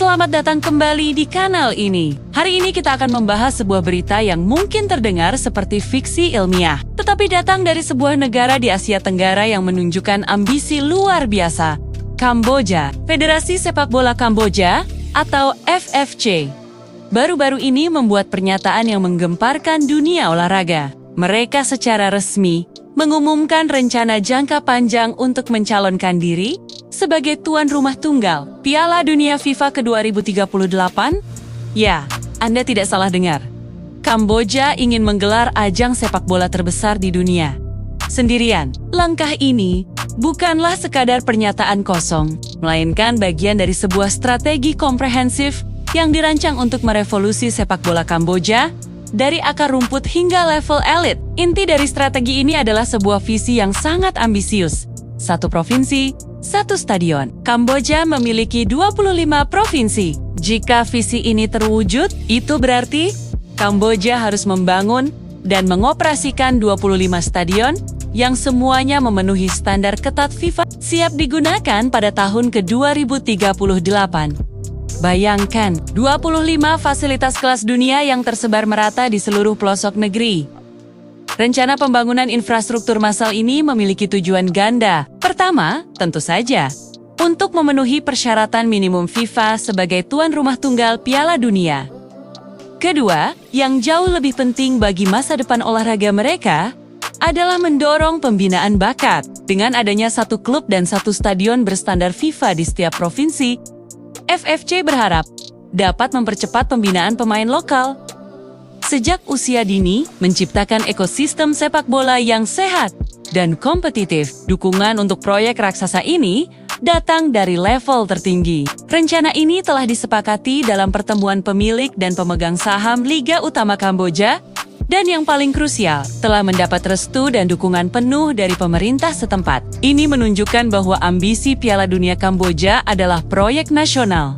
Selamat datang kembali di kanal ini. Hari ini kita akan membahas sebuah berita yang mungkin terdengar seperti fiksi ilmiah, tetapi datang dari sebuah negara di Asia Tenggara yang menunjukkan ambisi luar biasa. Kamboja, Federasi Sepak Bola Kamboja atau FFC, baru-baru ini membuat pernyataan yang menggemparkan dunia olahraga. Mereka secara resmi mengumumkan rencana jangka panjang untuk mencalonkan diri sebagai tuan rumah tunggal Piala Dunia FIFA ke-2038. Ya, Anda tidak salah dengar. Kamboja ingin menggelar ajang sepak bola terbesar di dunia sendirian. Langkah ini bukanlah sekadar pernyataan kosong, melainkan bagian dari sebuah strategi komprehensif yang dirancang untuk merevolusi sepak bola Kamboja dari akar rumput hingga level elit. Inti dari strategi ini adalah sebuah visi yang sangat ambisius. Satu provinsi, satu stadion. Kamboja memiliki 25 provinsi. Jika visi ini terwujud, itu berarti Kamboja harus membangun dan mengoperasikan 25 stadion yang semuanya memenuhi standar ketat FIFA, siap digunakan pada tahun ke-2038. Bayangkan, 25 fasilitas kelas dunia yang tersebar merata di seluruh pelosok negeri. Rencana pembangunan infrastruktur massal ini memiliki tujuan ganda. Pertama, tentu saja, untuk memenuhi persyaratan minimum FIFA sebagai tuan rumah tunggal Piala Dunia. Kedua, yang jauh lebih penting bagi masa depan olahraga mereka, adalah mendorong pembinaan bakat. Dengan adanya satu klub dan satu stadion berstandar FIFA di setiap provinsi, FFC berharap dapat mempercepat pembinaan pemain lokal. Sejak usia dini, menciptakan ekosistem sepak bola yang sehat dan kompetitif. Dukungan untuk proyek raksasa ini datang dari level tertinggi. Rencana ini telah disepakati dalam pertemuan pemilik dan pemegang saham Liga Utama Kamboja, dan yang paling krusial, telah mendapat restu dan dukungan penuh dari pemerintah setempat. Ini menunjukkan bahwa ambisi Piala Dunia Kamboja adalah proyek nasional.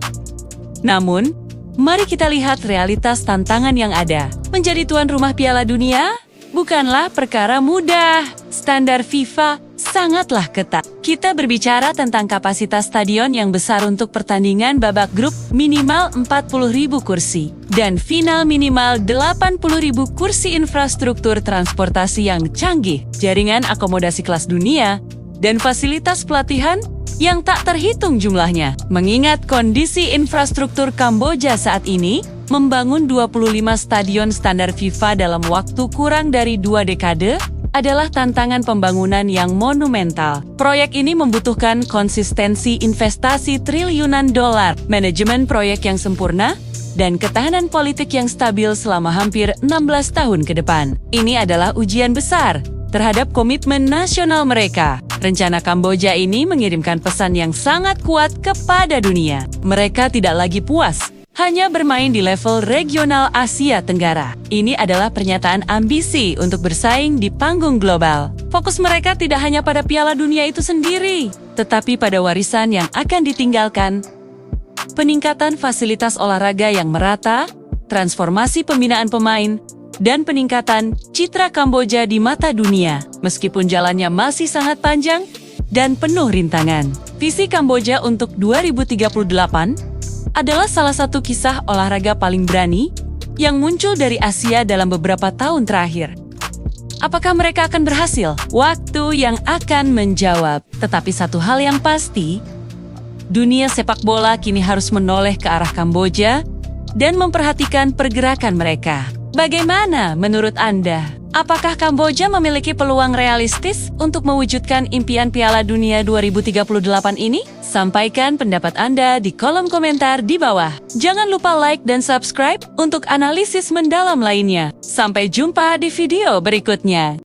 Namun, mari kita lihat realitas tantangan yang ada. Menjadi tuan rumah Piala Dunia bukanlah perkara mudah. Standar FIFA sangatlah ketat. Kita berbicara tentang kapasitas stadion yang besar untuk pertandingan babak grup minimal 40.000 kursi. Dan final minimal 80.000 kursi, infrastruktur transportasi yang canggih, jaringan akomodasi kelas dunia, dan fasilitas pelatihan yang tak terhitung jumlahnya. Mengingat kondisi infrastruktur Kamboja saat ini, membangun 25 stadion standar FIFA dalam waktu kurang dari 2 dekade adalah tantangan pembangunan yang monumental. Proyek ini membutuhkan konsistensi investasi triliunan dolar, manajemen proyek yang sempurna, dan ketahanan politik yang stabil selama hampir 16 tahun ke depan. Ini adalah ujian besar terhadap komitmen nasional mereka. Rencana Kamboja ini mengirimkan pesan yang sangat kuat kepada dunia. Mereka tidak lagi puas hanya bermain di level regional Asia Tenggara. Ini adalah pernyataan ambisi untuk bersaing di panggung global. Fokus mereka tidak hanya pada Piala Dunia itu sendiri, tetapi pada warisan yang akan ditinggalkan. Peningkatan fasilitas olahraga yang merata, transformasi pembinaan pemain, dan peningkatan citra Kamboja di mata dunia. Meskipun jalannya masih sangat panjang dan penuh rintangan. Visi Kamboja untuk 2038 adalah salah satu kisah olahraga paling berani yang muncul dari Asia dalam beberapa tahun terakhir. Apakah mereka akan berhasil? Waktu yang akan menjawab. Tetapi satu hal yang pasti, dunia sepak bola kini harus menoleh ke arah Kamboja dan memperhatikan pergerakan mereka. Bagaimana menurut Anda? Apakah Kamboja memiliki peluang realistis untuk mewujudkan impian Piala Dunia 2038 ini? Sampaikan pendapat Anda di kolom komentar di bawah. Jangan lupa like dan subscribe untuk analisis mendalam lainnya. Sampai jumpa di video berikutnya.